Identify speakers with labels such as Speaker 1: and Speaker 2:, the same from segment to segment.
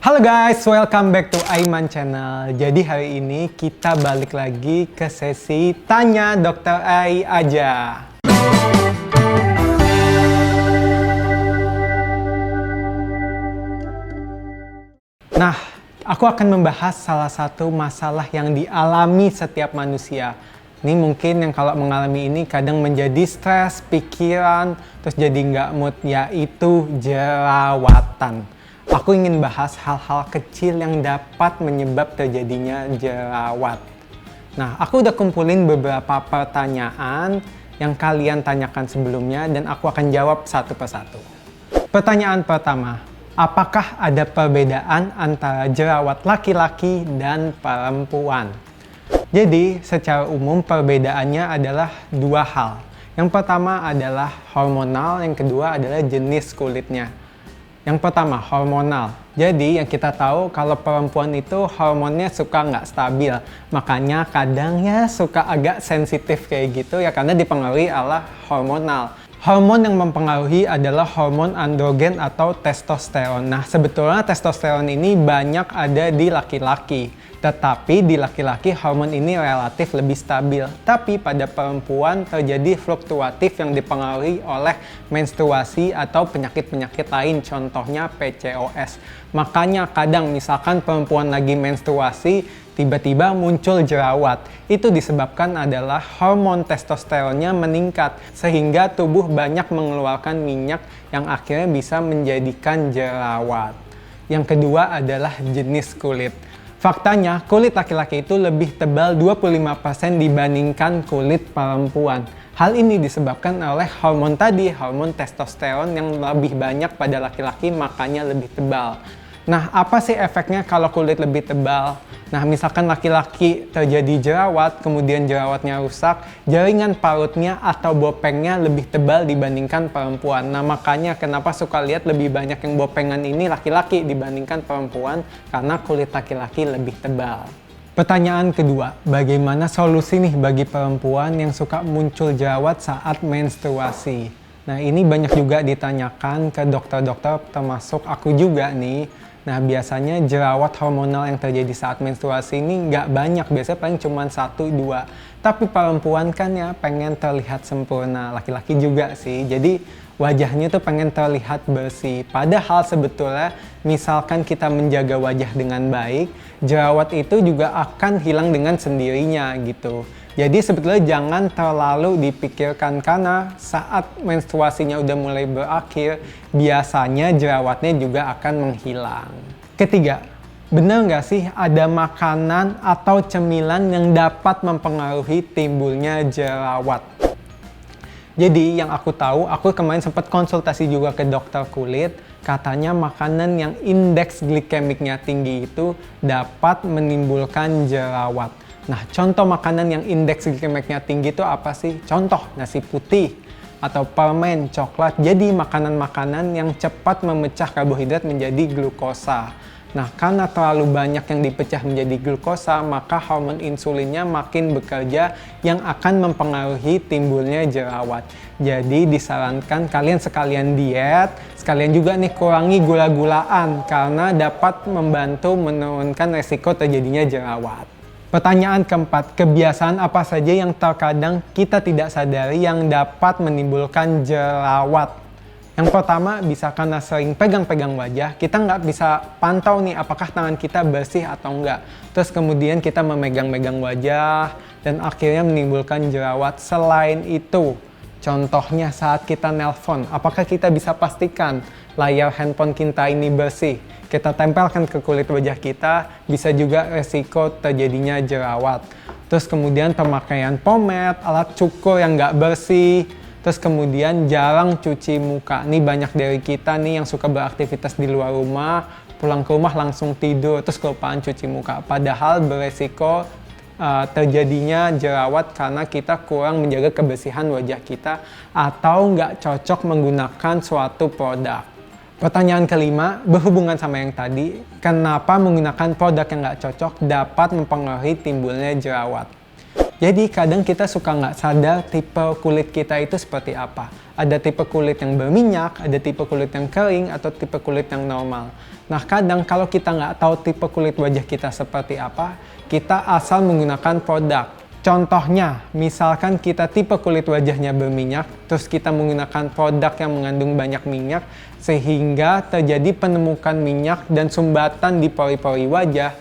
Speaker 1: Halo guys, welcome back to Aiman Channel. Jadi hari ini kita balik lagi ke sesi Tanya Dokter Ai aja. Nah, aku akan membahas salah satu masalah yang dialami setiap manusia. Ini mungkin yang kalau mengalami ini kadang menjadi stres, pikiran, terus jadi nggak mood, yaitu jerawatan. Aku ingin bahas hal-hal kecil yang dapat menyebab terjadinya jerawat. Nah, aku udah kumpulin beberapa pertanyaan yang kalian tanyakan sebelumnya dan aku akan jawab satu persatu. Pertanyaan pertama, apakah ada perbedaan antara jerawat laki-laki dan perempuan? Jadi, secara umum perbedaannya adalah dua hal. Yang pertama adalah hormonal, yang kedua adalah jenis kulitnya. Yang pertama, hormonal. Jadi yang kita tahu kalau perempuan itu hormonnya suka nggak stabil. Makanya kadang ya suka agak sensitif kayak gitu ya karena dipengaruhi oleh hormonal. Hormon yang mempengaruhi adalah hormon androgen atau testosteron. Nah, sebetulnya testosteron ini banyak ada di laki-laki. Tetapi di laki-laki hormon ini relatif lebih stabil. Tapi pada perempuan terjadi fluktuatif yang dipengaruhi oleh menstruasi atau penyakit-penyakit lain, contohnya PCOS. Makanya kadang misalkan perempuan lagi menstruasi, tiba-tiba muncul jerawat. Itu disebabkan adalah hormon testosteronnya meningkat, sehingga tubuh banyak mengeluarkan minyak yang akhirnya bisa menjadikan jerawat. Yang kedua adalah jenis kulit. Faktanya, kulit laki-laki itu lebih tebal 25% dibandingkan kulit perempuan. Hal ini disebabkan oleh hormon tadi, hormon testosteron yang lebih banyak pada laki-laki, makanya lebih tebal. Nah, apa sih efeknya kalau kulit lebih tebal? Nah, misalkan laki-laki terjadi jerawat, kemudian jerawatnya rusak, jaringan parutnya atau bopengnya lebih tebal dibandingkan perempuan. Nah, makanya kenapa suka lihat lebih banyak yang bopengan ini laki-laki dibandingkan perempuan, karena kulit laki-laki lebih tebal. Pertanyaan kedua, bagaimana solusi nih bagi perempuan yang suka muncul jerawat saat menstruasi? Nah, ini banyak juga ditanyakan ke dokter-dokter, termasuk aku juga nih. Nah, biasanya jerawat hormonal yang terjadi saat menstruasi ini nggak banyak, biasanya paling cuma 1-2. Tapi perempuan kan ya pengen terlihat sempurna, laki-laki juga sih. Jadi wajahnya tuh pengen terlihat bersih. Padahal sebetulnya misalkan kita menjaga wajah dengan baik, jerawat itu juga akan hilang dengan sendirinya gitu. Jadi sebetulnya jangan terlalu dipikirkan karena saat menstruasinya udah mulai berakhir, biasanya jerawatnya juga akan menghilang. Ketiga, benar nggak sih ada makanan atau cemilan yang dapat mempengaruhi timbulnya jerawat? Jadi yang aku tahu, aku kemarin sempat konsultasi juga ke dokter kulit, katanya makanan yang indeks glikemiknya tinggi itu dapat menimbulkan jerawat. Nah, contoh makanan yang indeks glikemiknya tinggi itu apa sih? Contoh, nasi putih atau permen, coklat. Jadi makanan-makanan yang cepat memecah karbohidrat menjadi glukosa. Nah, karena terlalu banyak yang dipecah menjadi glukosa, maka hormon insulinnya makin bekerja yang akan mempengaruhi timbulnya jerawat. Jadi disarankan kalian sekalian diet, sekalian juga nih kurangi gula-gulaan karena dapat membantu menurunkan resiko terjadinya jerawat. Pertanyaan keempat, kebiasaan apa saja yang terkadang kita tidak sadari yang dapat menimbulkan jerawat? Yang pertama, bisa karena sering pegang-pegang wajah, kita nggak bisa pantau nih apakah tangan kita bersih atau enggak. Terus kemudian kita memegang-megang wajah dan akhirnya menimbulkan jerawat. Selain itu, contohnya saat kita nelpon, apakah kita bisa pastikan layar handphone kita ini bersih? Kita tempelkan ke kulit wajah kita, bisa juga resiko terjadinya jerawat. Terus kemudian pemakaian pomade, alat cukur yang nggak bersih, terus kemudian jarang cuci muka. Nih banyak dari kita nih yang suka beraktivitas di luar rumah, pulang ke rumah langsung tidur, terus kelupaan cuci muka. Padahal beresiko terjadinya jerawat karena kita kurang menjaga kebersihan wajah kita atau nggak cocok menggunakan suatu produk. Pertanyaan kelima, berhubungan sama yang tadi, kenapa menggunakan produk yang nggak cocok dapat mempengaruhi timbulnya jerawat? Jadi kadang kita suka nggak sadar tipe kulit kita itu seperti apa. Ada tipe kulit yang berminyak, ada tipe kulit yang kering, atau tipe kulit yang normal. Nah, kadang kalau kita nggak tahu tipe kulit wajah kita seperti apa, kita asal menggunakan produk. Contohnya, misalkan kita tipe kulit wajahnya berminyak, terus kita menggunakan produk yang mengandung banyak minyak, sehingga terjadi penemukan minyak dan sumbatan di pori-pori wajah,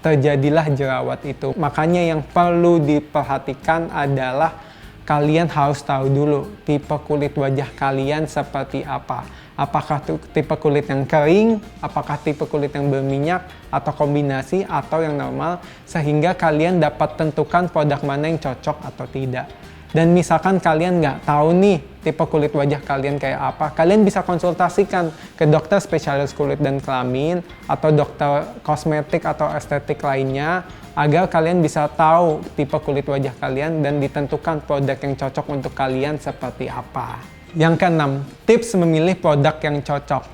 Speaker 1: terjadilah jerawat itu. Makanya yang perlu diperhatikan adalah kalian harus tahu dulu tipe kulit wajah kalian seperti apa. Apakah tipe kulit yang kering, apakah tipe kulit yang berminyak, atau kombinasi, atau yang normal, sehingga kalian dapat tentukan produk mana yang cocok atau tidak. Dan misalkan kalian nggak tahu nih tipe kulit wajah kalian kayak apa, kalian bisa konsultasikan ke dokter spesialis kulit dan kelamin, atau dokter kosmetik atau estetik lainnya, agar kalian bisa tahu tipe kulit wajah kalian dan ditentukan produk yang cocok untuk kalian seperti apa. Yang keenam, tips memilih produk yang cocok.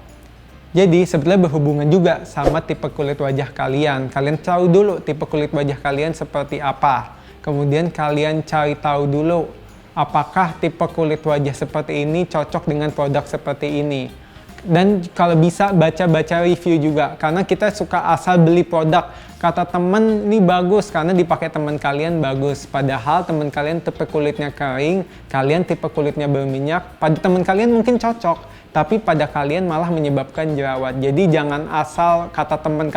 Speaker 1: Jadi sebenarnya berhubungan juga sama tipe kulit wajah kalian. Kalian tahu dulu tipe kulit wajah kalian seperti apa. Kemudian kalian cari tahu dulu apakah tipe kulit wajah seperti ini cocok dengan produk seperti ini. Dan kalau bisa baca-baca review juga, karena kita suka asal beli produk. Kata temen ini bagus karena dipakai teman kalian bagus, padahal teman kalian tipe kulitnya kering, kalian tipe kulitnya berminyak, pada teman kalian mungkin cocok, tapi pada kalian malah menyebabkan jerawat. Jadi jangan asal kata teman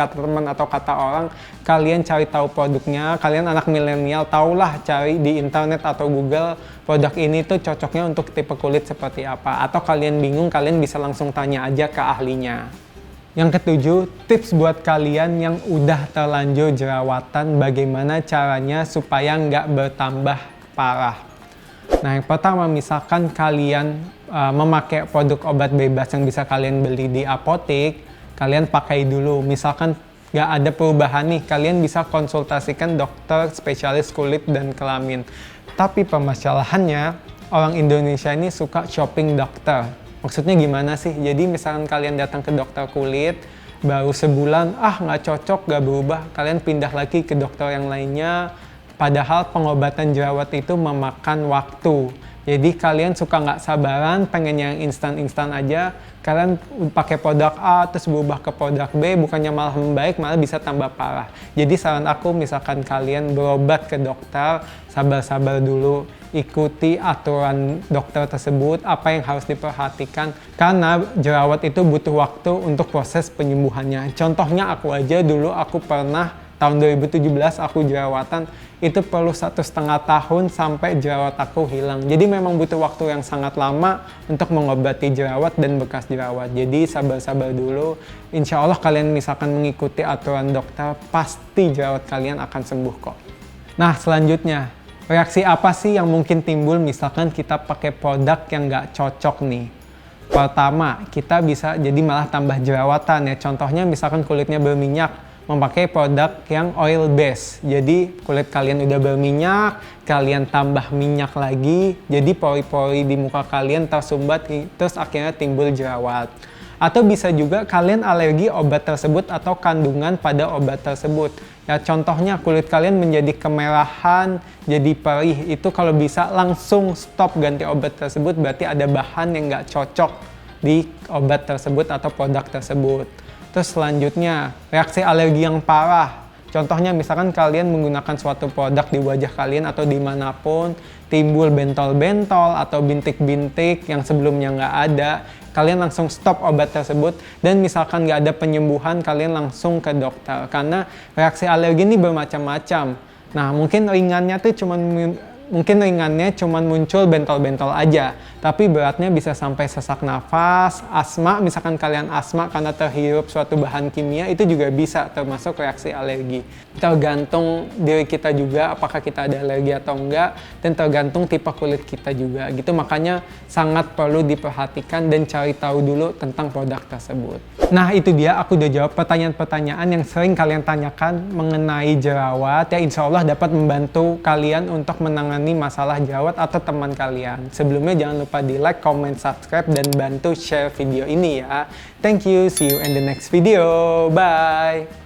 Speaker 1: atau kata orang, kalian cari tahu produknya. Kalian anak milenial, tahulah cari di internet atau Google produk ini tuh cocoknya untuk tipe kulit seperti apa. Atau kalian bingung, kalian bisa langsung tanya aja ke ahlinya. Yang ketujuh, tips buat kalian yang udah terlanjur jerawatan, bagaimana caranya supaya nggak bertambah parah. Nah, yang pertama, misalkan kalian memakai produk obat bebas yang bisa kalian beli di apotek, kalian pakai dulu. Misalkan nggak ada perubahan nih, kalian bisa konsultasikan dokter spesialis kulit dan kelamin. Tapi permasalahannya, orang Indonesia ini suka shopping dokter. Maksudnya gimana sih? Jadi misalkan kalian datang ke dokter kulit, baru sebulan, nggak cocok, nggak berubah, kalian pindah lagi ke dokter yang lainnya, padahal pengobatan jerawat itu memakan waktu. Jadi kalian suka nggak sabaran, pengen yang instan-instan aja, kalian pakai produk A, terus berubah ke produk B, bukannya malah membaik, malah bisa tambah parah. Jadi saran aku, misalkan kalian berobat ke dokter, sabar-sabar dulu, ikuti aturan dokter tersebut, apa yang harus diperhatikan, karena jerawat itu butuh waktu untuk proses penyembuhannya. Contohnya aku aja, dulu aku pernah tahun 2017 aku jerawatan, itu perlu 1,5 tahun sampai jerawat aku hilang. Jadi memang butuh waktu yang sangat lama untuk mengobati jerawat dan bekas jerawat. Jadi sabar-sabar dulu, insya Allah kalian misalkan mengikuti aturan dokter, pasti jerawat kalian akan sembuh kok. Nah, selanjutnya, reaksi apa sih yang mungkin timbul misalkan kita pakai produk yang nggak cocok nih? Pertama, kita bisa jadi malah tambah jerawatan ya. Contohnya misalkan kulitnya berminyak, memakai produk yang oil base. Jadi kulit kalian udah berminyak, kalian tambah minyak lagi, jadi pori-pori di muka kalian tersumbat, terus akhirnya timbul jerawat. Atau bisa juga kalian alergi obat tersebut atau kandungan pada obat tersebut. Ya contohnya kulit kalian menjadi kemerahan, jadi perih, itu kalau bisa langsung stop ganti obat tersebut, berarti ada bahan yang nggak cocok di obat tersebut atau produk tersebut. Terus selanjutnya, reaksi alergi yang parah. Contohnya misalkan kalian menggunakan suatu produk di wajah kalian atau dimanapun, timbul bentol-bentol atau bintik-bintik yang sebelumnya nggak ada, kalian langsung stop obat tersebut, dan misalkan nggak ada penyembuhan, kalian langsung ke dokter. Karena reaksi alergi ini bermacam-macam. Nah, mungkin ringannya cuman muncul bentol-bentol aja, tapi beratnya bisa sampai sesak nafas, asma, misalkan kalian asma karena terhirup suatu bahan kimia, itu juga bisa termasuk reaksi alergi. Tergantung diri kita juga apakah kita ada alergi atau enggak, dan tergantung tipe kulit kita juga gitu. Makanya sangat perlu diperhatikan dan cari tahu dulu tentang produk tersebut. Nah, itu dia, aku udah jawab pertanyaan-pertanyaan yang sering kalian tanyakan mengenai jerawat. Ya insya Allah dapat membantu kalian untuk menangani masalah jerawat atau teman kalian. Sebelumnya jangan lupa di like, comment, subscribe, dan bantu share video ini ya. Thank you, see you in the next video. Bye!